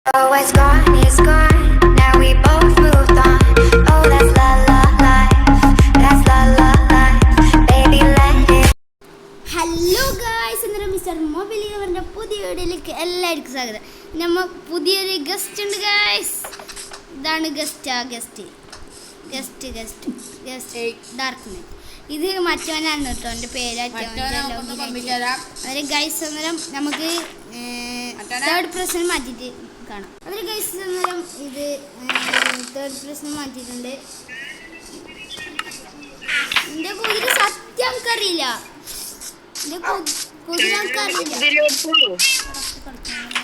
Oh, it's gone, it's gone. Now we both moved on. Oh, that's la la life. That's la la life. Baby, let it. Hello guys, ഇന്നലെ mister mobile അവരുടെ പുതിയ വീഡിയോയിലേക്ക് എല്ലാവർക്കും സ്വാഗതം. നമ്മൾ പുതിയൊരു guest ഉണ്ട് ഗായ്സ്. ഇതാണ് ഗസ്റ്റ് ഡാർക്ക് നൈറ്റ്. ഇത് മറ്റവനാണ് കേട്ടോ, എൻ്റെ പേര് ഗൈസ്. അന്നേരം നമുക്ക് തേർഡ് പ്രശ്നം മാറ്റിയിട്ട് കാണാം. അതിൽ ഗൈസ് അന്നേരം ഇത് തേർഡ് പ്രശ്നം മാറ്റിയിട്ടുണ്ട്. എൻ്റെ കുതിര സത്യം നമുക്കറിയില്ല.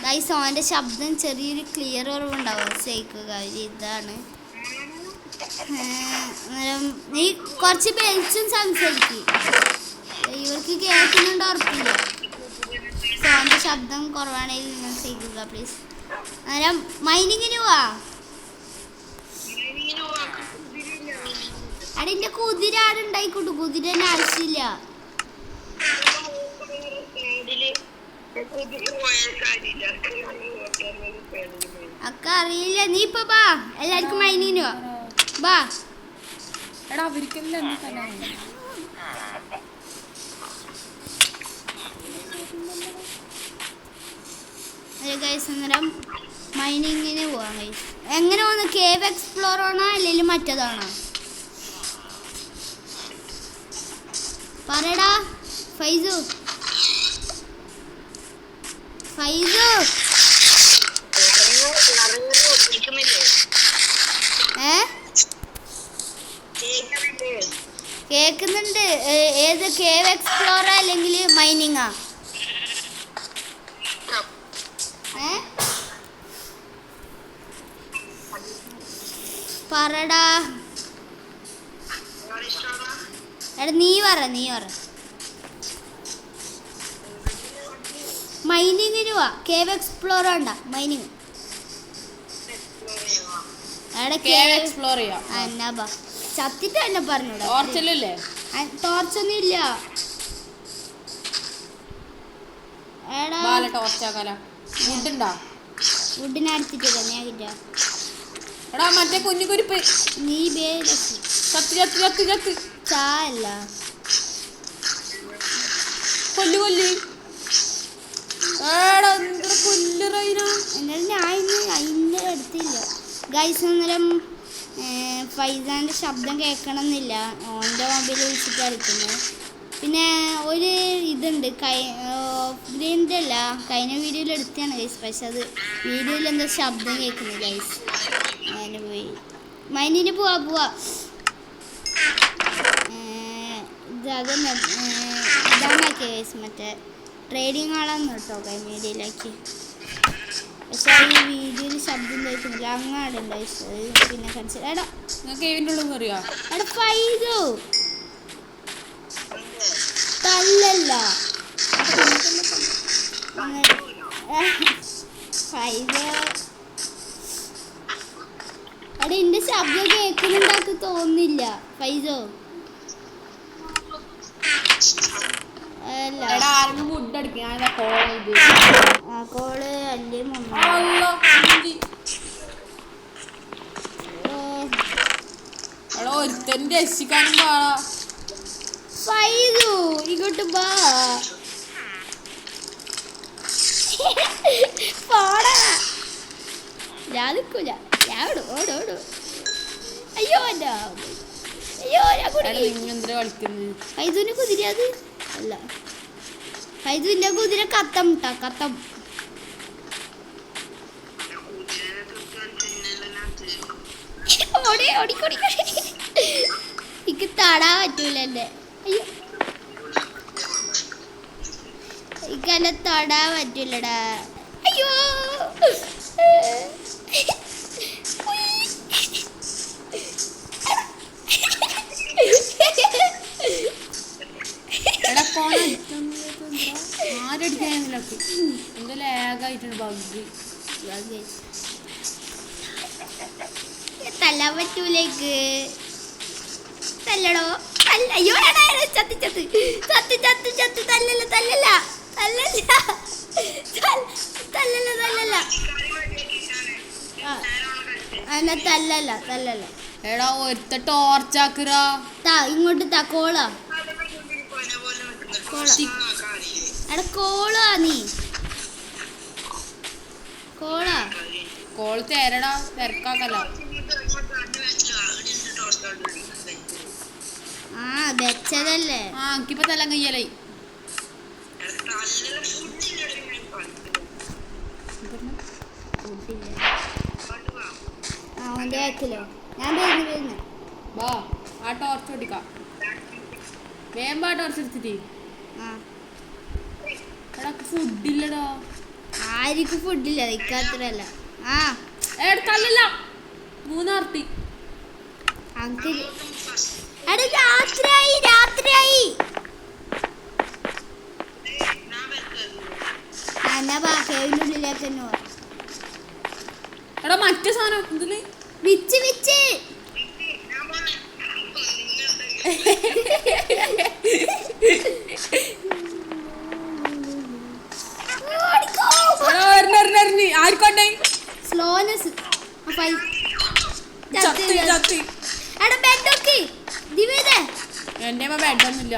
ഗൈസ് അവൻ്റെ ശബ്ദം ചെറിയൊരു ക്ലിയർ കുറവുണ്ടാവും. സേക്കുക ഇതാണ്. അന്നേരം നീ കുറച്ച് ബെൽസും സംസാരിക്കും. ഇവർക്ക് കേൾക്കുന്നുണ്ട് ഉറപ്പില്ല. സോൻ്റെ ശബ്ദം കുറവാണെങ്കിൽ നിങ്ങൾ സേക്കുക പ്ലീസ്. അന്നേരം മൈനിങ്ങിന് പോവാ. അടിൻ്റെ കുതിര ആടുണ്ടായിക്കോട്ടു. കുതിരൻ്റെ ആവശ്യമില്ല. അക്ക അറിയില്ല. നീ ഇപ്പൊ ബാ, എല്ലാവർക്കും മൈനിങ്ങിന് ബാ. എടാ അവർക്കെല്ലാം അന്നേരം മൈനിങ്ങിന് പോവാം ഗൈസ്. എങ്ങനെ വന്നു? കേവ് എക്സ്പ്ലോർ ആണോ അല്ലെങ്കിൽ മറ്റേതാണോ? പറയടാ ഫൈസു. കേക്കുന്നുണ്ട്. ഏത് കേവ് എക്സ്പ്ലോറാ അല്ലെങ്കിൽ മൈനിങ്ങാ? പറടാ. എടാ നീ പറ. മൈനിങ്ങിന് പോവാ. കേവ് എക്സ്പ്ലോർ വേണ്ട, മൈനിങ്. എക്സ്പ്ലോർ ചെയ്യാം. എന്നാ ബാ, ചത്തിട്ട് തന്നെ പറഞ്ഞൂടാ. ടോർച്ചൊന്നും ഇല്ല. വുഡിനെ അടിച്ചിട്ടില്ല. ഞാൻ കിട്ടാ. എടാ മറ്റേ കുഞ്ഞുകുരിപ്പ് നീ ബേല ചായല്ല കൊല്ലു എന്നാലും ഞാൻ അതിൻ്റെ അടുത്തില്ല ഗൈസ്. അന്നേരം ഫൈസാൻ്റെ ശബ്ദം കേൾക്കണമെന്നില്ല. ഓൻ്റെ മൊബൈൽ വിളിച്ചിട്ട് കളിക്കുന്നത്. പിന്നെ ഒരു ഇതുണ്ട്, ഗ്രീൻ്റെ അല്ല, കഴിഞ്ഞ വീഡിയോയിൽ എടുത്തതാണ് ഗൈസ്. പക്ഷെ അത് വീഡിയോയിൽ എന്തോ ശബ്ദം കേൾക്കുന്നത് ഗൈസ്. അതിന് പോയി മൈനിന് പോവാ. അതന്നെ ഇതാണാക്കിയ ഗൈസ്. മറ്റേ ട്രേഡിങ് ആളാന്ന് കേട്ടോ കഴിഞ്ഞ വീഡിയോയിലാക്കി. പക്ഷെ ഈ വീഡിയോയിൽ ശബ്ദം കേൾക്കുന്നില്ല. അങ്ങാടുണ്ട് ഗൈസ്. പിന്നെ കടിച്ചു. എടാ ഫൈസു തല്ലല്ല. ഫൈസു അവിടെ എന്റെ ശബ്ദം കേൾക്കുന്നുണ്ടാക്കി തോന്നുന്നില്ല. ഫൈസോ കോള് അല്ലേ ഫൈസു ഇങ്ങോട്ട് ബാ. പോടാ. ഞാൻ നിൽക്കൂല. ഞാൻ ഓടോടോ. അയ്യോ ഫൈസുവിന്റെ കുതിര അത് അല്ല. ഫൈസുവിന്റെ കുതിര കത്തം. എനിക്ക് തടാൻ പറ്റൂല. എന്നെ അയ്യോ എനിക്കെന്നെ തൊടാൻ പറ്റൂലടാ. അയ്യോ തല്ലാൻ പറ്റൂലേക്ക്. തല്ലടോ. അയ്യോ ചത്ത് തല്ലല്ല. അല്ല തല്ലല്ല എടാ ഒരുത്ത ടോർച്ചാക്കുറാ. ഇങ്ങോട്ട് കോളാ എടാ കോളാ നീ കോളാ കോള് തരടാ, തിരക്കാക്കല്ല. ആ വെച്ചതല്ലേ. ആ എനിക്കിപ്പോ തലം കയ്യലായി. അവൻ്റെ ബാക്കിലോ ഞാൻ വരുന്നു വാ ആ ടോർച്ച് ഓടിക്കാം. വേമ്പ ആ ടോർച്ച് എടുത്തിട്ട്. ആ എടാ ഫുഡില്ലടാ. ആർക്കും ഫുഡില്ല ഇക്കാത്രല്ല. ആ എടുത്തല്ല 3 ആർത്തി. അങ്കിൾ എടാ രാത്രിയായി എന്നാ കേവിൻ്റെ ഉള്ളിലേക്ക് തന്നെ പോവാം. എടാ മറ്റേ സാധനം ഇതില് വിച്ച് ആർക്കോട്ടെ സ്ലോനെസ് എടാ ബെഡൊക്കെ എന്റെ ബെഡൊന്നുമില്ല.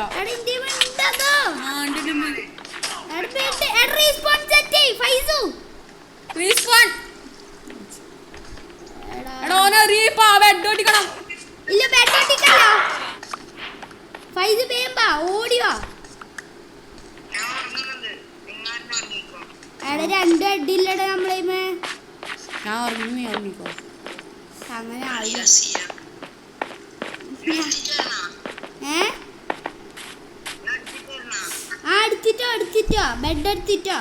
ബെഡോട്ടിക്കണം. ഇല്ല ബെഡൊട്ടിക്കല്ലോ ഫൈസ് വേമ്പാ ഓടിവാ. എടാ 2 അടിയില്ലടാ നമ്മളേമേ. ഞാൻ ഉറങ്ങിക്കോ. അങ്ങനെ ആവില്ല. എടുത്തിട്ടോ ബെഡ് എടുത്തിട്ടോ.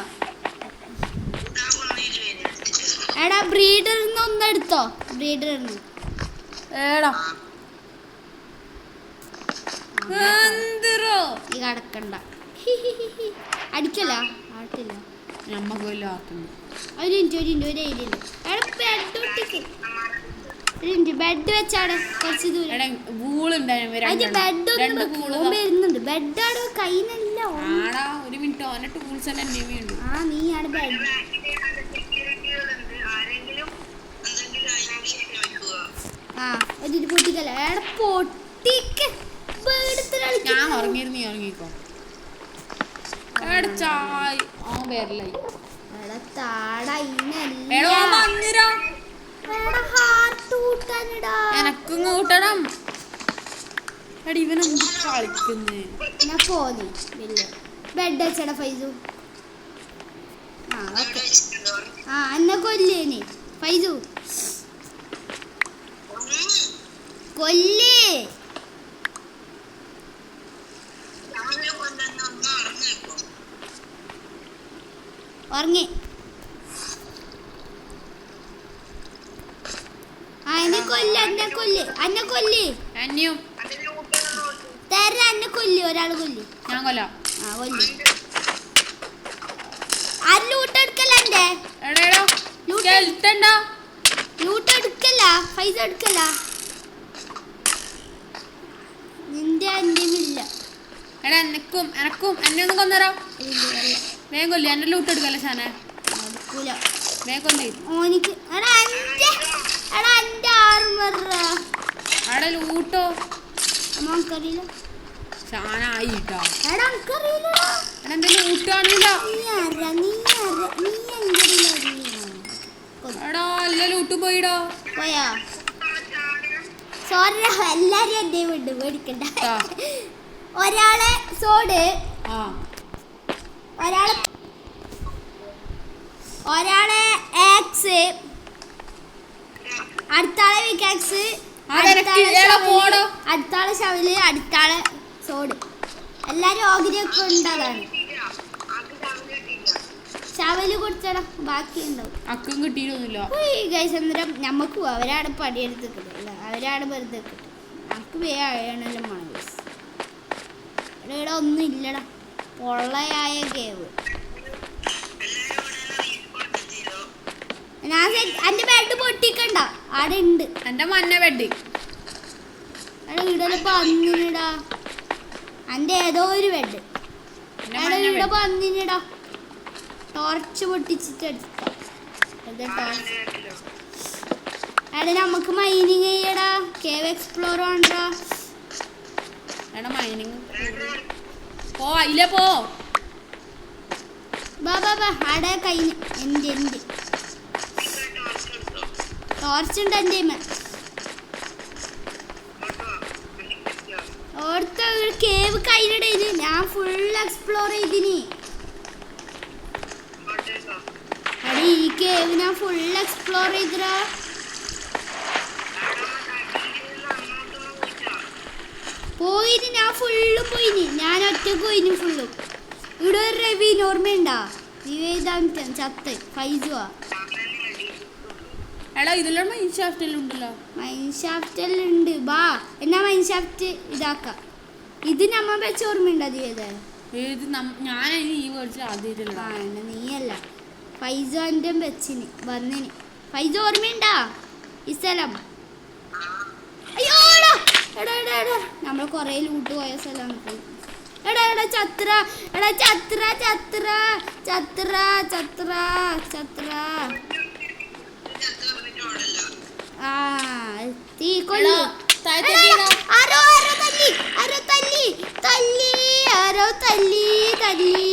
എടാ ബ്രീഡറിന്ന് ഒന്നെടുത്തോ. ബ്രീഡറിന്ന് ഏടാ ഈ കടക്കണ്ട അടിക്കല്ല ആട്ടില്ല. നമ്മക്ക് വല്ല ആർട്ടുണ്ട്. ഒരു മിനിറ്റ് ബെഡ് വെച്ചാടെ കുറച്ച് ദൂരം. വരുന്നുണ്ട് ബെഡാട് കയ്യിനല്ല. ഒരു മിനിറ്റ് ഓനെ ടൂൾസ് എല്ലാം ഉണ്ട്. ആ നീ ആണ് ബെഡ്. ആ ഒരു പൊട്ടിക്കല്ല എടാ പൊട്ടിക്ക്. ഞാൻ ഉറങ്ങിക്കോ. വരലായി എനക്കും കൂട്ടണം. എടാ ഇവനെന്ത് കളിക്കുന്നേ. ഞാൻ പോന്നി ബെഡ് വെച്ചടാ ഫൈസു. ആ എന്നെ കൊല്ലേനി ഫൈസു കൊല്ലേ. ഉറങ്ങി എന്നെ കൊല്ല് അന്യം തരാ. എന്നെ കൊല്ലി ഒരാൾ കൊല്ലി. ഞാൻ കൊല്ലാം. ആ കൊല്ലി. ആര് ലൂട്ട് എടുക്കല്ല എന്റെ ലൂട്ട് എടുക്കല്ല പൈസ എടുക്കല്ല. നിന്റെ എന്റെയും ഇല്ല. എടാ എനക്കും എന്നെ ഒന്ന് കൊന്നരാ. വേഗം കൊല്ലി. എന്റെ ലൂട്ട് എടുക്കല്ലേ ഷാനെ. എടുക്കൂല വേഗം കൊല്ലി. ഓനിക്ക് എടാ എന്റെ ആർമറാ. എടാ ലൂട്ടോ നമുക്കറിയില്ല. ഷാനായിട്ടാ. എടാ എനിക്കറിയില്ല. എടാ എന്റെ ലൂട്ട് കാണില്ല. എടാ എല്ലാ ലൂട്ട് പോയിടോ. പോയാ സോറി എല്ലാരും എന്റെ വീട് മേടിക്കണ്ട. ഒരാളെ സോഡ് ഒരാളെ ആക്സ് അടുത്താളെ വിക്കാക്സ് അടുത്താളെ ഷവല് അടുത്താളെ സോഡ് എല്ലാരും ഓഹരിയൊക്കെ ഉണ്ടാകാണ്. ഷവല് കൊടുത്തടാ ബാക്കി ഉണ്ടാവും. അക്കും കിട്ടിയിട്ടൊന്നുമില്ല. ഗൈസ് അന്നേരം ഞമ്മക്ക് അവരാടെ പടിയെടുത്തിട്ടില്ല. അവരാടെ വെറുതെ നമുക്ക് വേണല്ലോ മണീസ്. ഇവിടെ ഒന്നും ഇല്ലടാ പൊള്ളയായ കേവ്. ഞാൻ എന്റെ ബെഡ് പൊട്ടിക്കണ്ട അവിടെ ഉണ്ട്. എന്റെ മഞ്ഞ ബെഡ് ഇവിടെ പന്നിനിടാ. എന്റെ ഏതോ ഒരു ബെഡ് ഇവിടെ പന്നിനിടാ. ടോർച്ച് പൊട്ടിച്ചിട്ട് എടാ നമുക്ക് മൈനിങ് ചെയ്യടാ. Cave explore ആണ്ടാ. എടാ മൈനിങ് പോ അതിലേ പോ. ബാ ബാ ബാ ആടെ കഴിഞ്ഞ് എൻ്റെ ടോർച്ച് ഉണ്ട് എൻ്റെ ഓർത്ത ഒരു കേവ് കഴിഞ്ഞിടയില് ഞാൻ ഫുൾ എക്സ്പ്ലോർ ചെയ്തിനി. അടി ഈ കേവ് ഞാൻ ഫുൾ എക്സ്പ്ലോർ ചെയ്തടാ. പോയിന് ഞാൻ ഫുള്ള് പോയിന്. ഞാൻ ഒറ്റക്ക് പോയിന് ഫുള്ളും. ഇവിടെ ഒരു രവി ഓർമ്മയുണ്ടാ? വിവേദാന്തൻ ചത്ത് ഫൈസുവാ. എടാ ഇതിലുള്ള മൈൻ ഷാഫ്റ്റെല്ലാം ഉണ്ടല്ലോ. മൈൻ ഷാഫ്റ്റെല്ലാം ഉണ്ട്. ബാ എന്നാ മൈൻ ഷാഫ്റ്റ് ഇതാക്കാം. ഇത് നമ്മ വെച്ച ഓർമ്മയുണ്ടോ ദിവേദ? ഏത് ഞാൻ ഈ വേർഡ്സിൽ ആദ്യമായിട്ടല്ല. ആ എന്നാ നീയല്ല ഫൈസു എൻ്റെ വെച്ചിന് വന്നിന്. ഫൈസു ഓർമ്മയുണ്ടാ ഈ സ്ഥലം? അയ്യോ എടാ എടാ എടാ എടാ നമ്മൾ കുറേ ലൂട്ട് പോയ സ്ഥലമാണ്. എടാ എടാ ചത്ര എടാ ചത്ര ചത്ര ചത്ര ചത്ര ചത്ര ആ തീ കൊല്ലു. ആരോ ആരോ തല്ലി ആരോ തല്ലി തല്ലി ആരോ തല്ലി തല്ലി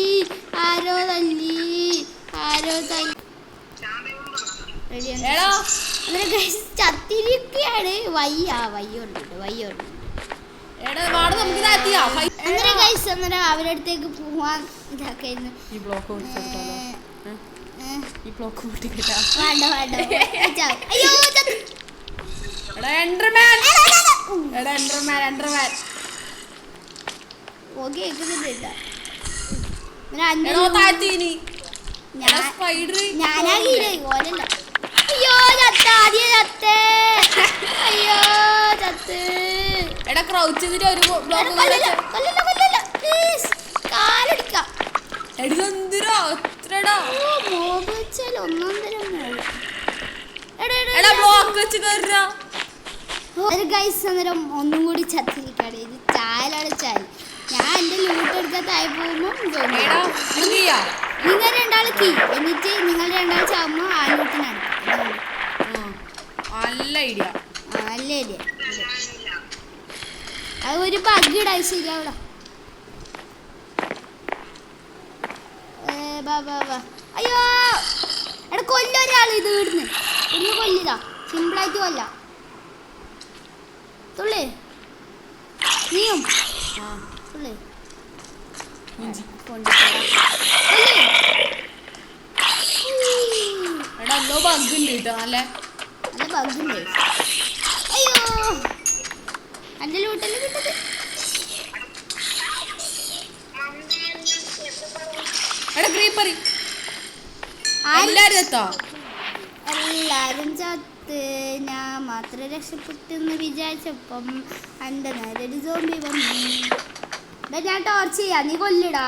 ആരോ തല്ലി ആരോ തല്ലി. ചത്തിരിക്കുകയാണ്. വയ്യുണ്ട്. അന്നേരം അവരുടെ അടുത്തേക്ക് പോവാൻ ഇതാക്കായിരുന്നു. വേണ്ട വേണ്ട അയ്യോ ഓ കേൾക്കുന്നുണ്ട്. ഞാനാകീലേ ഓലല്ല. അയ്യോ ചത്ത ആദ്യം ചത്തേ. അയ്യോ ചത്ത്. എടാ ക്രൗച്ച് ചെയ്തിട്ട് ഒരു ബ്ലോക്ക് കാലടിക്കാം. ബ്ലോക്ക് വെച്ച് അന്നേരം ഒന്നും കൂടി ചത്തിരിക്കാണ്. ഇത് ചായലാണ് ചായ. ഞാൻ എന്റെ ലൂട്ട് എടുക്കാൻ താഴെ പോകുമ്പോ നിങ്ങൾ രണ്ടാൾ കീ എന്നിട്ട് നിങ്ങൾ രണ്ടാൾ ചാകുമ്പോ ആ ലൂട്ടിനാണ്. നല്ല ഐഡിയ. നല്ല ഐഡിയ. അത് ഒരു ബഗ് ഇടാൻ ശരിയാവൂടാ. അയ്യോ എടാ കൊല്ലൊരാൾ ഇത് ഇടുന്ന് ഒന്ന് കൊല്ലിതാ. സിമ്പിളായിട്ട് കൊല്ല. തുള്ളേ നീയും തുള്ളേ എടാ എന്തോ ബഗ് ഉണ്ട് കേട്ടോ. നല്ല ബഗ് ഉണ്ട്. അയ്യോ എൻ്റെ ലൂട്ടല്ലേ കിട്ടത്. എടാ ക്രീപ്പർ എല്ലാരും എത്തോ? എല്ലാരും ചത്ത്. ഞാൻ മാത്രം രക്ഷപ്പെട്ടെന്ന് വിചാരിച്ചപ്പം എൻ്റെ നേരെ ഒരു സോംബി വന്നു. ഞാൻ ടോർച്ച് ചെയ്യാ. നീ കൊല്ലിടാ.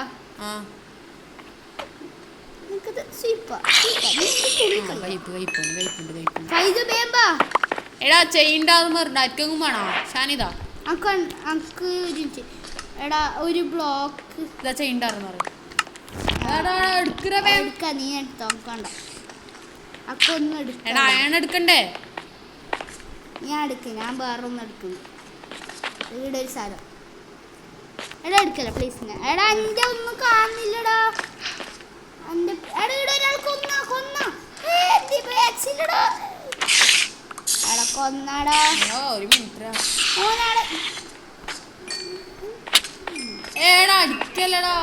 എടാ ചെയ്യണ്ടാന്ന് പറഞ്ഞ ആർക്കെങ്കിലും വേണോ? ഷാനിതാ എടാ ഒരു ബ്ലോക്ക് ഇതാ ചെയ്യണ്ടാന്ന് പറ. നീ എടുത്തോ കണ്ട അക്കൊന്നും എടുക്ക. എടാ അയൺ എടുക്കണ്ടേ? ഞാൻ എടുക്ക. ഞാൻ വേറെ ഒന്നും എടുക്കുന്നു. ഇവിടെ ഒരു സാധനം. എടാ എടുക്കല പ്ലീസ്. എടാ എൻ്റെ ഒന്നും കാണുന്നില്ലടാ. എൻ്റെ എടാ ഇവിടെ ഒരാൾ കൊന്ന എടാ കൊന്നാടാ. ഒരു മിനിറ്റ്. ഓനാടെ അടിക്കല്ലടാ.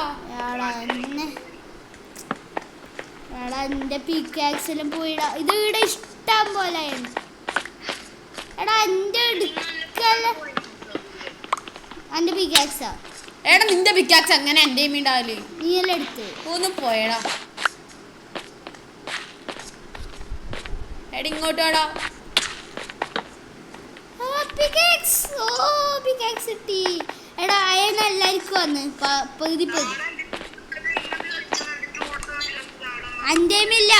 എടാ എൻ്റെ പിക്കാക്സിലും പോയിടാ. ഇത് ഇവിടെ ഇഷ്ടം പോലെയാണ്. എടാ എൻ്റെ എടുക്കല്ല. എൻ്റെ പിക്കാക്സാ. എടാ നിന്റെ പിക്കാക്സ് അങ്ങനെ എൻ്റെ ഉണ്ടാവില്ലേ? നീ എല്ലാം എടുത്ത് ഒന്ന് പോയടാ. എടാ ഇങ്ങോട്ട് വേടാ. പിക്കാക്സ് കിട്ടി. എടാ അയൺ എല്ലാവർക്കും വന്ന് പകുതി അൻ്റെമില്ല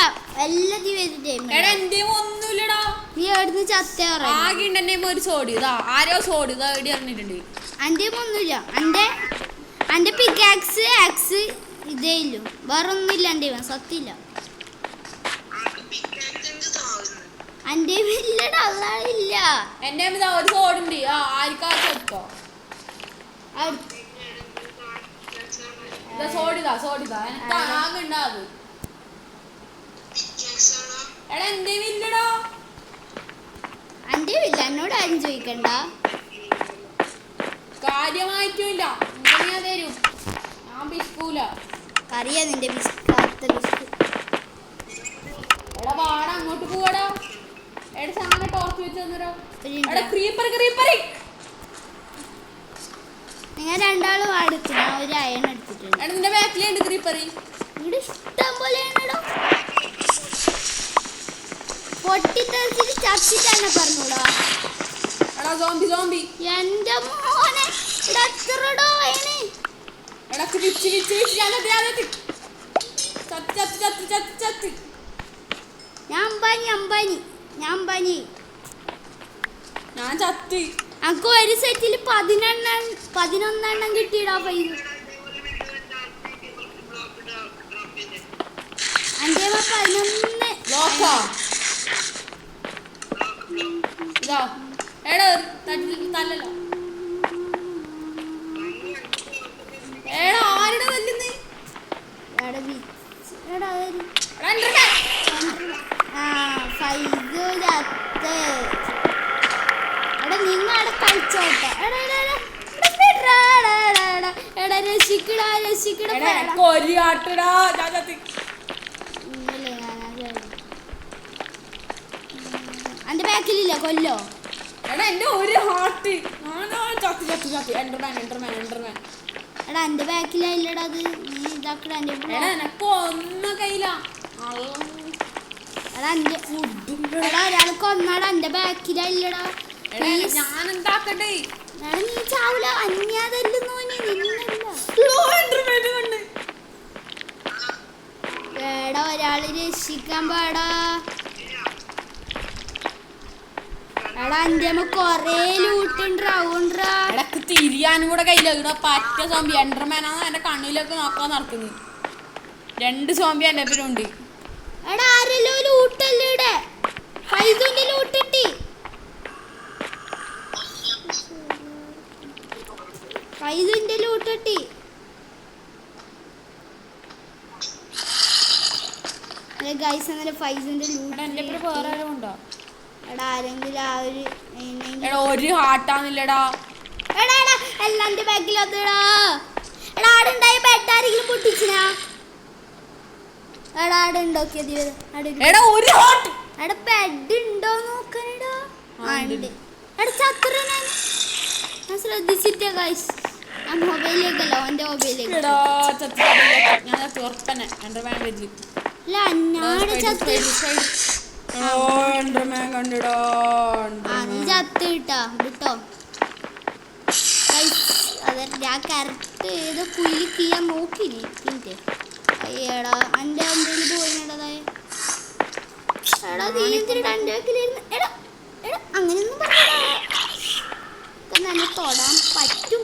എല്ലാത്തിനും. എടാ എന്റെയും ഒന്നുമില്ലടാ. നീ എവിടുന്ന് ചത്തേറ ആകെ ഉണ്ടെന്നെ ഒരു സോഡ്. ഇതാ ആരോ സോഡ് ഇതാ എവിടെ ഇറങ്ങിയിട്ടുണ്ട്. അൻ്റെയും ഒന്നുമില്ല. എൻ്റെ പിക്കാക്സ് ആക്സ് ഇതേ ഇല്ലു. വേറെ ഒന്നുമില്ല. എൻ്റെ സത്യമില്ല. അന്റെ ഇല്ലടാ അല്ലാളില്ല. എന്റെ ഇതാ ഒരു സോഡുണ്ട്. ആ ആർക്കാ ചെറുക്കോ സോഡിതാ എനിക്ക് ആകെ ഉണ്ടാത്. എടാ എന്റെ ഇല്ലടാ. അന്റെ ഇല്ല എന്നോട് ആരും ചോദിക്കണ്ട. കാര്യമായിട്ടുമില്ല. ഞാൻ തരും. ഞാൻ ബിസ്കൂല. അറിയാ നിന്റെ കറുത്ത ബിസ്ക്. എടാ വാടാ അങ്ങോട്ട് പോവാടാ. എടാ സാധനം ടോർച്ച് വെച്ച് തന്നോ. എടാ ക്രീപ്പർ നിങ്ങൾ രണ്ടാളും അടുത്ത് ഞാൻ ഒരു അയൺ എടുത്തിട്ടുണ്ട്. എടാ നിന്റെ ബാക്കിലുണ്ട് ക്രീപ്പർ. ഇവിടെ ഇഷ്ടം പോലെയാണോ പൊട്ടിത്തെറിച്ചിട്ട് ചത്തിട്ടാണ് പറഞ്ഞൂടാ. എടാ സോംബി എന്റെ മോനെ ഇവിടെ എത്രടോ അയണ്. എടാ വിച്ച് ചത്ത്. ഞാൻ ചത്ത്. അനക്ക് ഒരു സെറ്റിൽ 11 കിട്ടിയിടാ പൈസ. അന്റെ 11 നോക്കാ ഇതാ. എടാ തല്ലല്ലോ. എടാ ആരുടെ തല്ലുന്നേ? നിങ്ങടെ കളിച്ചോട്ടെ. അന്റെ ബാക്കിലില്ല കൊല്ലോ. എടാ എന്റെ ഒരു ഹാർട്ട്. ചത്തി. എൻഡർമാൻ. എടാ എന്റെ ബാക്കിലല്ലടാ അത്. നീ ഇതാക്കട. എടാ എനക്ക് ഒന്നും കയ്യില. എടാ എന്റെ എടാ ഒരാൾക്ക് ഒന്നാടാ എന്റെ ബാക്കിലല്ലടാ. ഞാൻ എന്താക്കട്ടെ? എടാ നീ ചാവൂല. അന്യാതല്ലെന്നോ എടാ ഒരാള് രക്ഷിക്കാൻ പാടാ. എടാ എന്റെ കൊറേ ലൂട്ടുണ്ടാ. എടക്ക് തിരിയാനും കൂടെ കയ്യില്ല. ഇവിടെ പറ്റ സോംബി എൻഡർമാനാണ് എന്റെ കണ്ണിലേക്ക് നോക്കാൻ നടക്കുന്നത്. 2 സോംബി എന്റെ പേരുണ്ട്. എടാ ആരല്ലോ ലൂട്ടല്ലേ ഇവിടെ. ഫൈസുന്റെ ലൂട്ടിട്ടി. ഫൈസുന്റെ ലൂട്ടിട്ടി. ഗൈസ് അങ്ങനെ ഫൈസുന്റെ ലൂട്ട് എന്റെ പേര് വേറെ ആരും ഉണ്ടോ? എടാ ആരെങ്കിലും ആ ഒരു എടാ ഒരു ഹാർട്ടാന്നില്ലടാ. എടാ എല്ലാം എന്റെ ബാക്കിൽ വന്നടാ. എടാ ആടുണ്ടായി ബെഡ് ആരെങ്കിലും പൊട്ടിച്ചിനാ? എടാ ആട് ഉണ്ടോക്കിയത്. എടാ ഒരു ഹാർട്ട്. എടാ ബെഡ് ഉണ്ടോ നോക്കണടാ. എടാ ചത്ര ഞാൻ ശ്രദ്ധിച്ചിട്ടാ ഗൈസ്. ആ മൊബൈലിലേക്കല്ല ഓന്റെ മൊബൈലിലേക്ക്. എടാ ചത്തി. ഞാൻ ചത്തി ഉറപ്പന്നെ. എൻഡർമാൻ വരില്ല. അല്ല അന്നാട് ചത്ത്. എൻഡർമാൻ കണ്ടിടാ. നീ ചത്ത് കിട്ടാ വിട്ടോ. അതെ ഞാൻ കറക്റ്റ് ഏതോ കുയില് ചെയ്യാൻ നോക്കിനി. പിന്നെ അയ്യടാ എൻ്റെ എന്തെങ്കിലും പോയിടാതായ. എടാ നീ എന്തിനാ എൻ്റെ ബാക്കിലിരുന്ന്. എടാ അങ്ങനെയൊന്നും തന്നെ തൊടാൻ പറ്റും.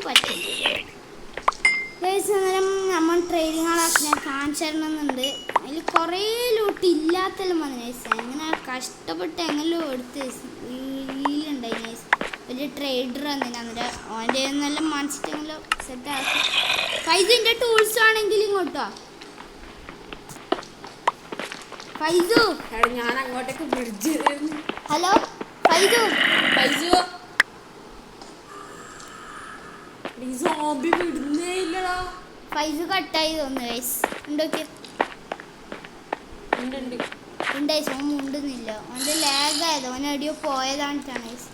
അന്നേരം നമ്മൾ ട്രെയിനിങ് ആളാക്കി ഞാൻ കാണിച്ചു തരണമെന്നുണ്ട്. അതിൽ കുറേ ലൂട്ട് ഇല്ലാത്തല്ലോ വന്നു നൈസ്. അങ്ങനെ കഷ്ടപ്പെട്ട് എങ്ങനെയോ എടുത്ത് വീലുണ്ടായി നൈസ്. വലിയ ട്രേഡർ വന്നില്ല. അന്നേരം അവൻ്റെ നല്ല മനസ്സിട്ടെങ്കിലും സെറ്റാക്കി. ഫൈസുൻ്റെ ടൂൾസ് ആണെങ്കിൽ ഇങ്ങോട്ടോ. ഫൈസു ഞാൻ അങ്ങോട്ടേക്ക് ബ്രിഡ്ജ്. ഹലോ ഫൈസു. സോംബി വിടുന്നേ ഇല്ലടാ. ഫൈസു കട്ടായി തോന്നുന്നു ഗൈസ്. ഉണ്ടോക്കെ ഉണ്ടായി. ഓൻ മുണ്ടുന്നില്ല. ഓൻ്റെ ലാഗ് ആയത്. ഓൻ എവിടെയോ പോയതാണിട്ടാണ് ഗൈസ്.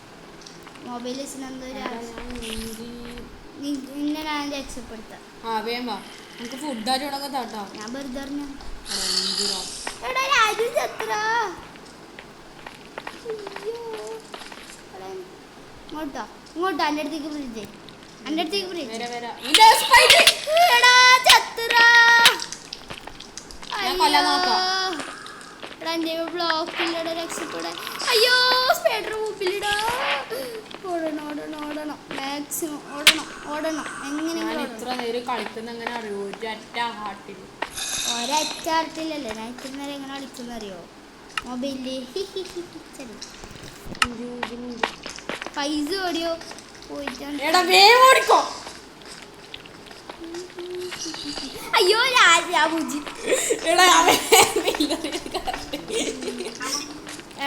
മൊബൈൽ വെച്ചിട്ട് എന്തോ നിന്നെ ഞാൻ രക്ഷപ്പെടുത്താം. നമുക്ക് ഫുഡായിട്ട് തുടങ്ങാൻ താട്ടോ. ഞാൻ വെറുതെ പറഞ്ഞു. എടാ രാജു ചത്ര. ഇങ്ങോട്ടോ എൻ്റെ അടുത്തേക്ക് വിളിച്ചേ. എൻ്റെ അടുത്തേക്ക് ബ്ലോക്കില്ലട രക്ഷപ്പെടാൻ. അയ്യോ സ്പൈഡർ മൂപ്പിലിടാ. ഓടണം മാക്സിമം ഓടണം എങ്ങനെയെങ്കിലും. ഇത്ര നേരം കളിക്കുന്ന എങ്ങനെ അറിയോ? ഒരൊറ്റ ഹാർട്ടില്ലല്ലേ ഞാൻ ഇത്ര നേരം എങ്ങനെ കളിക്കുന്ന അറിയോ? മൊബൈലില് പൈസ ഓടിയോ പോയിട്ടാണ്. എടാ വേഗം ഓടിക്കോ. അയ്യോ രാജാബുജി. എടാ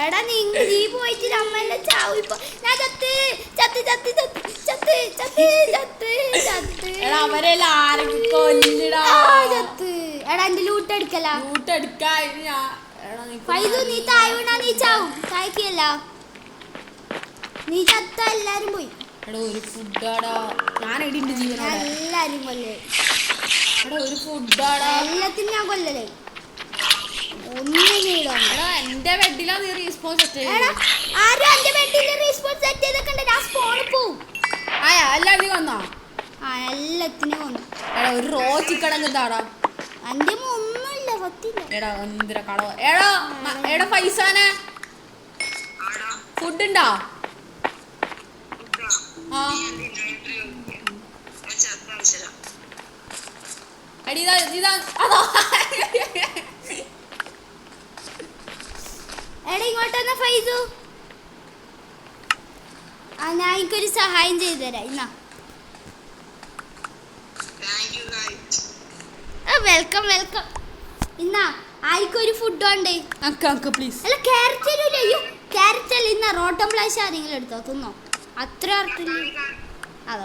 എടാ നീ പോയിട്ട് നമ്മെല്ലാം ചാവും ഇപ്പൊ. ഞാൻ ചത്ത് ചത്ത് ചത്ത് ചത്ത് ചത്ത് ചത്ത് ചത്ത് ചത്ത്. എടാ അവരെല്ലാം ആരെങ്കിലും കൊല്ലിടാ. ചത്ത്. എടാ എന്റെ ലൂട്ട് എടുക്കല. ലൂട്ട് എടുക്കാൻ പൈസ നീ താഴെ വീണാ നീ ചാവും. താഴ്ക്കല്ല നീ ചത്ത എല്ലാരും പോയി. എടാ ഒരു ഫുഡാടാ. ഞാൻ എടിന്റെ ജീവനോടെ എല്ലാരും കൊല്ലേ. എടാ ഒരു ഫുഡാടാ. എല്ലാത്തിനും ഞാൻ കൊല്ലലേ. ഒന്നും നീടോ. എടാ എന്റെ ബെഡിലാ നീ റീസ്പോൺസ് സെറ്റ് ചെയ്തത്. ആരും എന്റെ ബെഡിൽ റീസ്പോൺസ് സെറ്റ് ചെയ്തൊക്കെ ഞാൻ സ്പോണിൽ പോവും. ആയാ എല്ലാരും നീ വന്നോ? എല്ലാത്തിനും വന്നു. എടാ ഒരു റോ ചിക്കൻ എന്താടാ? എന്റെ ഒന്നുമില്ല പറ്റില്ല. എടാ എന്തിര കളവ. എടാ പൈസാനെ ഫുഡ് ഉണ്ടോ? ആ എടി ഇതാ അതോ. എടാ ഇങ്ങോട്ട് വന്ന ഫൈസു. ഞാൻ എനിക്കൊരു സഹായം ചെയ്തു തരാം. ഇന്നാ വെൽക്കം വെൽക്കം. ഇന്നാ ആയിക്കൊരു ഫുഡ് ഉണ്ട്. പ്ലീസ്. അല്ല ക്യാരറ്റ് തരൂല. അയ്യോ ക്യാരറ്റ് അല്ല. ഇന്നാ റോട്ടം പ്ലാഷ് ആരെങ്കിലും എടുത്തോ തിന്നോ. അത്ര അർത്ഥമില്ല.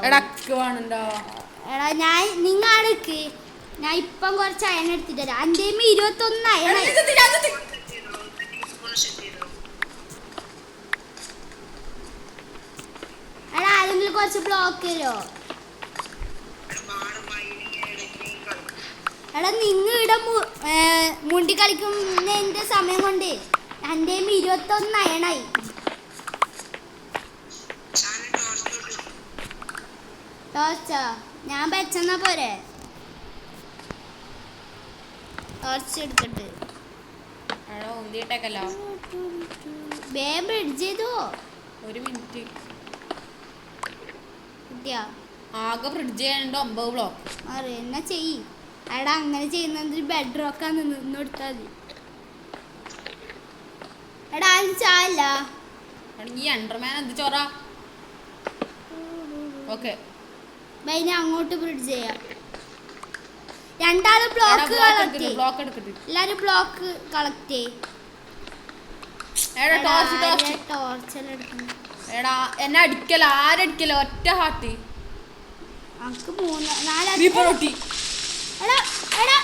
എടാ വേണുണ്ടോ? എടാ നിങ്ങൾ അടുക്ക്. ഞാൻ ഇപ്പം കുറച്ച് അയൺ എടുത്തിട്ട് തരാം. എൻ്റെ 21 അയൺ. എടാ ആരെങ്കിലും കുറച്ച് ബ്ലോക്ക് തരോ? എടാ നിങ്ങൾ ഇവിടെ മുണ്ടി കളിക്കുന്നതിൻ്റെ സമയം കൊണ്ട് എൻ്റെ 21 അയണായി. ടോർച്ചാ ഞാൻ വെച്ചെന്നാ പോരെ. ടോർച്ച് എടുത്തിട്ട് എടാ ഉന്തിയിട്ടേക്കല്ലോ. വേഗം ബ്രിഡ്ജ് ചെയ്തോ. ഒരു മിനിറ്റ്. കിട്ടിയാ? ആകെ ഫ്രിഡ്ജ് ചെയ്യാനുണ്ടോ 9 ബ്ലോക്ക്. എന്നാ ചെയ്യ്. എടാ അങ്ങനെ ചെയ്യുന്നതിൽ ബെഡ് റോക്കാൻ നിന്നെടുത്താൽ മതി. എടാ അത് ചാല്ല. ഈ അണ്ടർമാൻ എന്ത് ചോറ. ഓക്കെ ബൈനെ അങ്ങോട്ട് ബ്രിഡ്ജ് ചെയ്യാം. രണ്ടാളും ബ്ലോക്ക് കളക്ട്. ബ്ലോക്ക് എടുക്കട്ടെ. എല്ലാരും ബ്ലോക്ക് കളക്ട് ചെയ്. എടാ ടോർച്ച് ടോർച്ചെല്ലാം എടുക്കണം. എടാ എന്നെ അടിക്കല. ആരടിക്കല? ഒറ്റ ഹാർട്ട്. നമുക്ക് 3 4 റീപ്പറോട്ടി. എടാ എടാ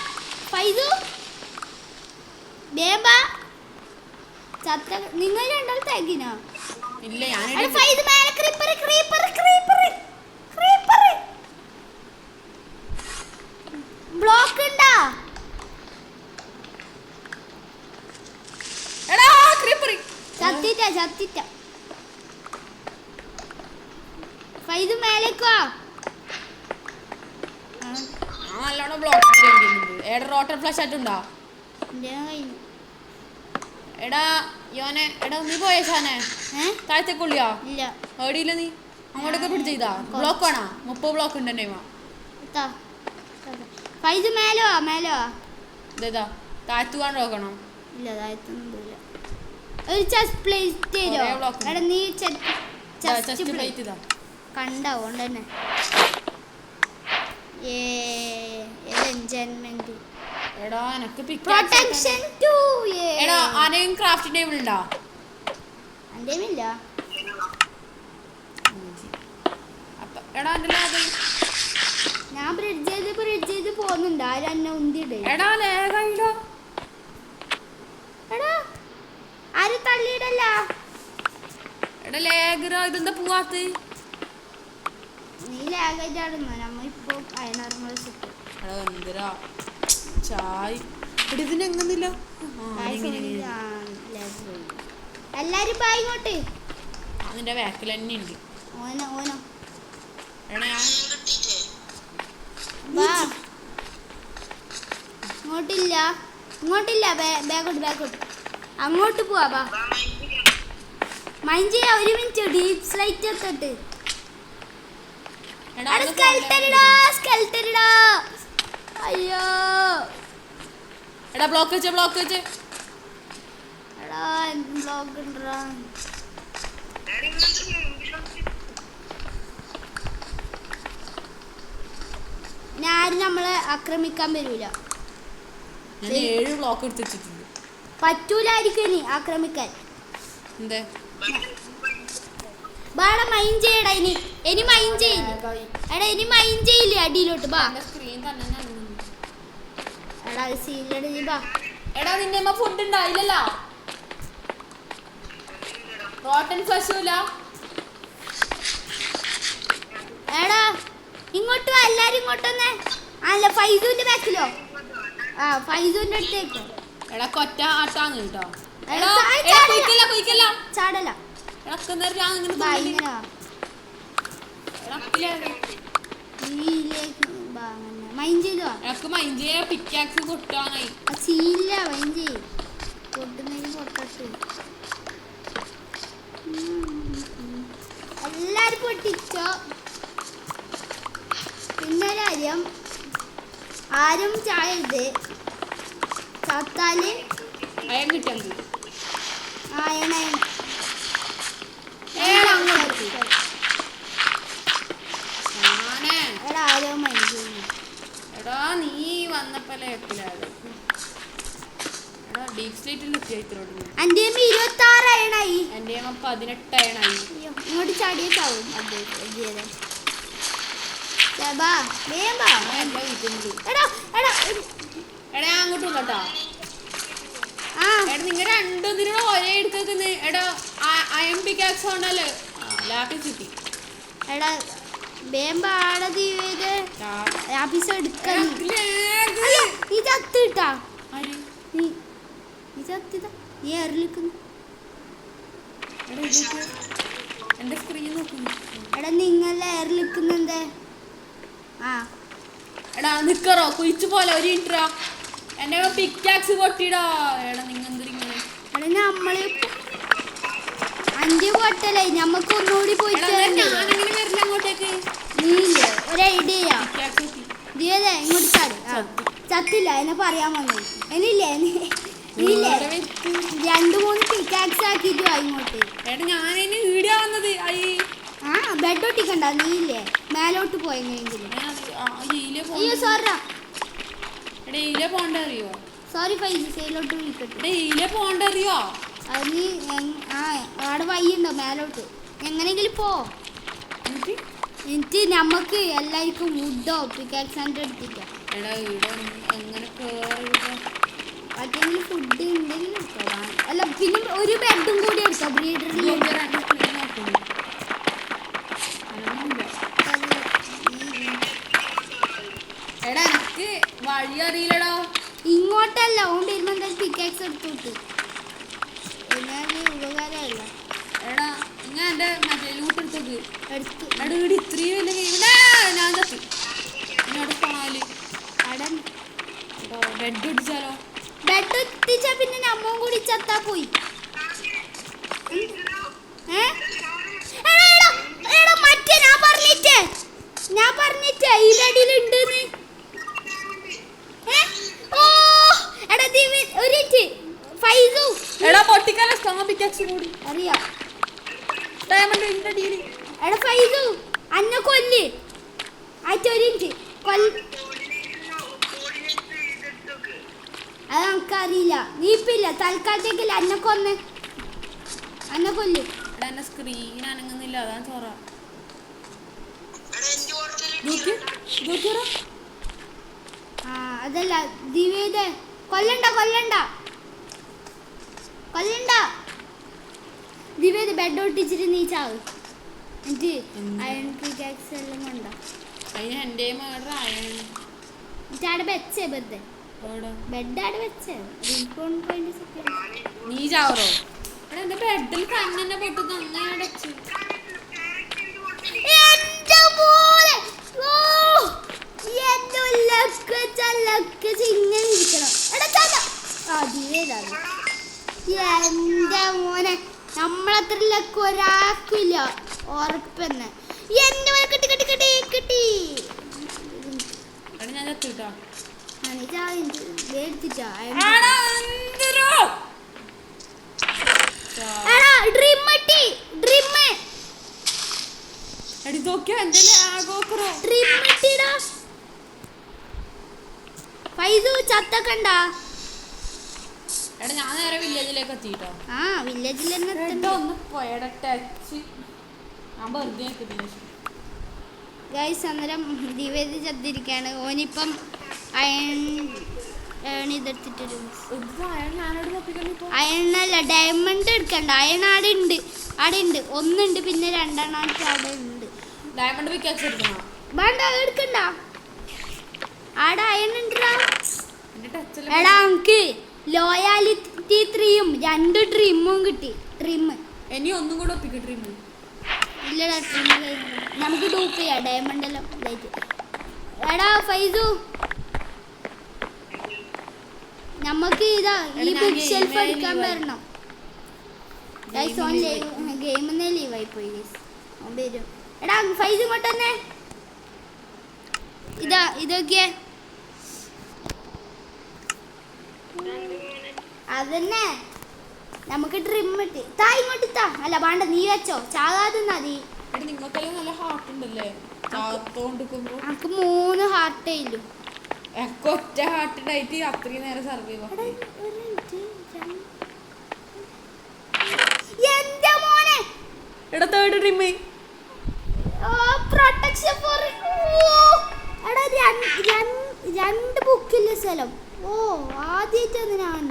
ഫൈസു ബേബാ ചത്ത. നിങ്ങൾ രണ്ടാളും തേക്കിനോ? ഇല്ല ഞാൻ ഫൈസു മേലെ creeper creeper creeper creeper. Block ഉണ്ടാ? എടാ ക്രീപ്പർ ചത്തിട്ട ഫൈസു മേലേക്കോ. നല്ലോണം ബ്ലോക്ക്. എടാ റോട്ടർ ഫ്ലാഷ് ആയിട്ടുണ്ടോ? എടാ യോനെ എടാ നീ പോയ ഷാനെ താഴത്തേക്കുള്ളിയാ? ഇല്ല. എവിടെയില്ല നീ? അങ്ങോട്ടൊക്കെ പിടിച്ച് ചെയ്താ ബ്ലോക്ക് ആണോ? 30 ബ്ലോക്ക് ഉണ്ട് എൻ്റെ. ഫൈസു മേലോ മേലോ. ഇതാ താഴത്ത് കൊണ്ട് നോക്കണം. ഇല്ല താഴത്തൊന്നുമില്ല. ഒരു ചെസ്റ്റ് പ്ലേറ്റ് തരോ? എടാ നീ ചെസ്റ്റ് പ്ലേറ്റ് ഇതാ കണ്ടോണ്ട് തന്നെ. എൻജോയ്മെന്റ്. എടാ എനക്ക് പ്രൊട്ടക്ഷൻ 2. എടാ ആരെയും ക്രാഫ്റ്റ് ടേബിൾ ഉണ്ടോ? എന്റെയില്ല. എടാ ഞാൻ ബ്രിഡ്ജ് ചെയ്ത് പോകുന്നുണ്ട്. ആരും എന്നെ ഉന്തിയിടേ. എടാ ലേഖയിടോ. എടാ ആരും തള്ളിയിടല്ല. എടാ ലേഖരോ ഇതെന്താ പോവാത്ത? നീ ലാഗായിട്ടാടുന്നു. നമ്മ ഇപ്പൊ അയനാർമ എടാ എന്തിരാ ചായ്. എടാ ഇതിനെങ്ങന്നില്ല. എല്ലാരും പോയി ഇങ്ങോട്ട്. അതിന്റെ ബാക്കിൽ തന്നെ ഉണ്ട്. ഓനോ എടാ വാ. ഇങ്ങോട്ടില്ല ബാക്കോട്ട് അങ്ങോട്ട് പോവാ. വാ മൈൻഡ് ചെയ്യാ. 1 മിനിറ്റ് ഡീപ് സ്ലൈറ്റ് എത്തിട്ട്. അയ്യോ എടാ ബ്ലോക്ക് വെച്ച് എടാ എടാ ബ്ലോഗ് ഉണ്ടടാ. ഞാൻ നമ്മളെ ആക്രമിക്കാൻ വരൂല. ഞാൻ 7 ബ്ലോക്ക് എടുത്ത് വെച്ചിട്ടുണ്ട്. പറ്റൂലായിരിക്കും ഇനി ആക്രമിക്കാൻ. എന്തേ ബാടാ മൈൻ ചെയ്യടാ. ഇനി മൈൻ ചെയ്യില്ല. എടാ ഇനി മൈൻ ചെയ്യില്ല. അടിയിലോട്ട് ബാ. സ്ക്രീൻ തന്നെ എടാ സീലട് നീ ബാ. എടാ നിന്റെ അമ്മ ഫുഡ് ഉണ്ടായില്ലല്ലോ. റോട്ടൻ പശുല. എടാ ഇങ്ങോട്ട് വാ. എല്ലാരും ഇങ്ങോട്ടൊന്നേ. അല്ല ഫൈസൂന്റെ ബാക്കിലോ. ആ ഫൈസൂന്റെ അടുത്തേക്കോ. എടാ കൊറ്റ ആട്ടാന്ന് കേട്ടോ. എടാ, കുയിക്കല്ല ചാടല. എടാ ഇങ്ങനെ ഞാൻ ഇങ്ങനെ ബാ തുള്ളി. ഇങ്ങനെ വാ. എടാ അക്കിലാണ്. ഇതിലേക്ക് ബാ അങ്ങനെ. മൈൻ ചെയ്തോ. എനക്ക് മൈൻഡ് പിക്കാക്സ് പൊട്ടാനായി. ആ സീല്ല മൈൻ ചെയ്യ്. പൊട്ടുന്നതിന് പൊട്ടട്ട്. എല്ലാരും പൊട്ടിച്ചോ. പിന്നെ ഒരു കാര്യം, ആരും ചായരുത്. ചത്താല് അയം കിട്ടിയത്. ആയണ അങ്ങോട്ട് എടാ ആരോ മരിച്ചു. എടാ നീ വന്നപ്പോലെ എപ്പിലായത്. എടാ ഡീപ് സ്ലേറ്റിൽ എത്തിയായിത്തോട്. എൻ്റെ 26 അയണായി. എൻ്റെ 18 അയണായി. ഇങ്ങോട്ട് ചാടിയ ചാവും. ജീവിതം ബാ വേഗം ബാ. എന്താ വീട്ടിൽ എടാ എടാ എടാ ഞാൻ അങ്ങോട്ട് കേട്ടോ. ആ എടാ നിങ്ങൾ രണ്ടും ഇതിനോട് ഒരേ എടുത്തേക്കുന്നത്. എടാ അയം പിക്കാക്സ് ഉണ്ടല്ലോ. ലാപ്പി ചുറ്റി. എടാ വേഗം പാട ജീവിത ആഫീസ് എടുക്കാൻ. നീ ചത്ത് കിട്ടാ. നീ ചത്തിതാ. നീ എറിലിക്കുന്നു. എന്റെ സ്ക്രീൻ നോക്കുന്നു. എടാ നിങ്ങൾ എയറിലിക്കുന്നെന്തേ. ആ എടാ നിക്കറോ കുഴിച്ചു പോലെ ഒരു ഇൻട്രാ. എന്റെ പിക്കാക്സ് പൊട്ടിടാ. എടാ നിങ്ങൾ എന്തിരിങ്ങനെ. എടാ നമ്മള് 5 പൊട്ടലേ. ഞമ്മക്ക് ഒന്നുകൂടി പോയിട്ട് ഞാനെങ്ങനെ വരില്ല അങ്ങോട്ടേക്ക്. നീയില്ലേ ഒരു ഐഡിയ. പിക്കാക്സ് പൊട്ടി. നീയല്ലേ ഇങ്ങോട്ട് ചാടി. ചത്തില്ല എന്നെ പറയാൻ വന്നു. എന്നില്ലേ നീയില്ലേ 2-3 പിക്കാക്സ് ആക്കിയിട്ട് വാ ഇങ്ങോട്ട്. എടാ ഞാനതിന് വീഡിയോ വന്നത്. ആ ബെഡ് ഒട്ടിക്കണ്ട. നീയില്ലേ മേലോട്ട് പോയെങ്ങനെങ്കിലും. അയ്യോ സോറാ. എടാ ഈലെ പോണ്ട അറിയോ. സോറി ഫൈസ് സൈഡിലോട്ട് വിളിക്കട്ടെ. എടാ ഈലെ പോണ്ട അറിയോ. അത് നീ ആ അവിടെ വയ്യുണ്ടോ മേലോട്ട്. എങ്ങനെയെങ്കിലും പോ. എന്നിട്ട് നമുക്ക് എല്ലാവർക്കും വുഡോ പിക്കാക്സ് എടുത്തിട്ടോ. എടാ ഇവിടെ എങ്ങനെ കേറി. മറ്റെങ്കിലും ഫുഡ് ഉണ്ടെങ്കിലും എടുത്തോ. അല്ല പിന്നെ ഒരു ബെഡും കൂടി എടുത്തോ. ബ്രീഡറിൽ എടാ എനിക്ക് വഴി അറിയില്ലടാ. ഇങ്ങോട്ടല്ല. ഓൻ വരുമ്പോ എന്തായാലും പിക്കാക്സ് എടുത്തോട്ട്. എന്നാല് ഉപകാരമല്ല. എടാ ഞാൻ എന്റെ മറ്റേ ലൂട്ട് എടുത്തേക്ക്. എടുത്ത് എടാ ഇവിടെ ഇത്രയും വലിയ ഇവിടെ ഞാൻ ചത്തി. എന്നോട് പോണാല് അവിടെ ബെഡ് ഒടിച്ചാലോ. ബെഡ് എത്തിച്ചാ പിന്നെ നമ്മളും കൂടി ചത്താ പോയി. മറ്റേ ഞാൻ പറഞ്ഞിട്ടേ ഈരടിയിലുണ്ട്. എടാ പൊട്ടിക്കാലോ സ്ട്രോങ് പിക്കാക്സ് കൂടി അറിയാം. ഡയമണ്ട് ഇതിന്റെ അടിയിൽ. എടാ ഫൈസു അന്നെ കൊല്ല്. ആറ്റൊരിഞ്ച് അത് നമുക്കറിയില്ല. നീപ്പില്ല തൽക്കാലത്തേക്കില്ല. അന്നെ കൊല്ല്. എടാ എന്റെ സ്ക്രീൻ അനങ്ങുന്നില്ല. അതാണ് ചോറ. ആ അതല്ല ദിവ്യത കൊല്ലണ്ട ദിവ്യത ബെഡ് ഒട്ടിച്ചിട്ട് നീ ചാവ്. എന്നിട്ട് അയൺ പിക്കാക്സ് എല്ലാം കൊണ്ട. അതിന് എന്റെ മേഡർ ആയാണ്. എന്നിട്ട് അവിടെ വെച്ചേ ബെഡ് അവിടെ വെച്ചേ. നീ ചാവറോ. എടാ എന്റെ ബെഡിൽ തന്നെ പൊട്ടുന്നു. അങ്ങനെ വെച്ച് എന്റെ മോനെ നമ്മളത്ര ലക്ക് ഒരാക്കില്ല. ഉറപ്പന്നെ. എന്റെ മോനെ കിട്ടി എടാ ഞാൻ ചത്തിട്ടാ. എടുത്തിട്ടാ എടാ ഡ്രീം മട്ടി ഡ്രീം എടി നോക്കിയാ എന്റെ ആഗോക്കറോ ഡ്രീം മട്ടിടാ ഫൈസു ചത്തക്കണ്ടാ എടാ ഞാൻ നേരെ വില്ലേജിലേക്ക് എത്തിട്ടോ ആ വില്ലേജിൽ തന്നെ എടാ ഒന്ന് പോയടാ ടച്ച് ഞാൻ വെറുതെ നിൽക്കുന്നില്ല ഗൈസ് അന്നേരം ദിവ്യതി ചത്തിരിക്കാണ് ഓനിപ്പം അയൺ ഇതെടുത്തിട്ടൊരു ഞാനോട് നോക്കിക്കോ അയണല്ല ഡയമണ്ട് എടുക്കണ്ട അയൺ അവിടെ ഉണ്ട് ഒന്നുണ്ട് പിന്നെ രണ്ടെണ്ണായിട്ട് അവിടെ ഉണ്ട് ഡയമണ്ട് പിക്കാക്സ് എടുക്കണോ വേണ്ട എടുക്കണ്ട അവിടെ അയൺ ഉണ്ടാ എന്റെ ടച്ചിൽ എടാ നമുക്ക് ലോയാലിറ്റി 3ഉം 2 ഡ്രീമും കിട്ടി ഡ്രീം ഇനി ഒന്നും കൂടെ ഒപ്പിക്കിട്ടിരുന്നു ഇല്ലടാ ഡ്രീം നമുക്ക് ഡൂപ്പ് ചെയ്യാം ഡയമണ്ട് എല്ലാം ഇതായിട്ട് എടാ ഫൈസു നമുക്ക് ഇതാ ഈ എടാ, ഞാൻ ബുക്ക് ഷെൽഫ് game എടുക്കാൻ leave വരണം ഗൈസ് ഓൺ ഗെയിമിന്നേ ലീവായി പോയി ഗൈസ് ഓൻ വരും എടാ ഫൈസ് ഇങ്ങോട്ട് തന്നെ ഇതൊക്കെ അതന്നെ നമുക്ക് ഡ്രിം ഇട്ട് താ ഇങ്ങോട്ട് താ അല്ല വേണ്ട നീ വെച്ചോ ചാകാതെ മതി എടാ നിങ്ങൾക്കെല്ലാം നല്ല ഹാർട്ട് ഉണ്ടല്ലേ ചാത്തോണ്ടിരിക്കുമ്പോ നമുക്ക് 3 ഹാർട്ടേ ഇല്ലു ഒക്കെ ഒറ്റ ഹാർട്ട് ഉണ്ടായിട്ട് അത്രയും നേരം സർവൈവ് ആക്കി എന്റെ മോനെ എടാ തേർഡ് ഡ്രീം പ്രൊട്ടക്ഷൻ ഫോർ എടാ രണ്ട് ബുക്കില്ല സ്ഥലം ഓ ആദ്യമായിട്ടാണ് ഞാൻ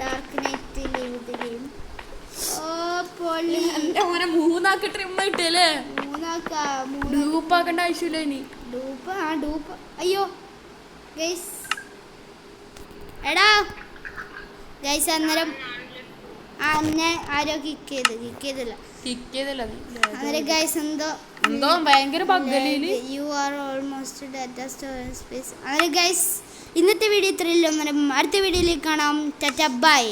ഡാർക്ക് നൈറ്റ് ലീവ് ഗെയിം ഓ പൊളി എന്റെ മോനെ 3 ആക്കി ഡ്രീം കിട്ടിയല്ലേ ഡൂപ്പ് ആക്കേണ്ട ആവശ്യമില്ല ഇനി ഡൂപ്പ് അയ്യോ ഗൈസ് ഗൈസ് അന്നേരം അന്നെ ആരോ കിക്ക് ചെയ്തില്ല അന്നേരം ഗൈസ് എന്തോ ഭയങ്കര ബഗ്ഗലില് you are almost data storage space അന്നേരം ഗൈസ് ഇന്നത്തെ വീഡിയോ ഇത്രയല്ലോ അന്നേരം അടുത്ത വീഡിയോയിലേക്ക് കാണാം ടാറ്റ ബൈ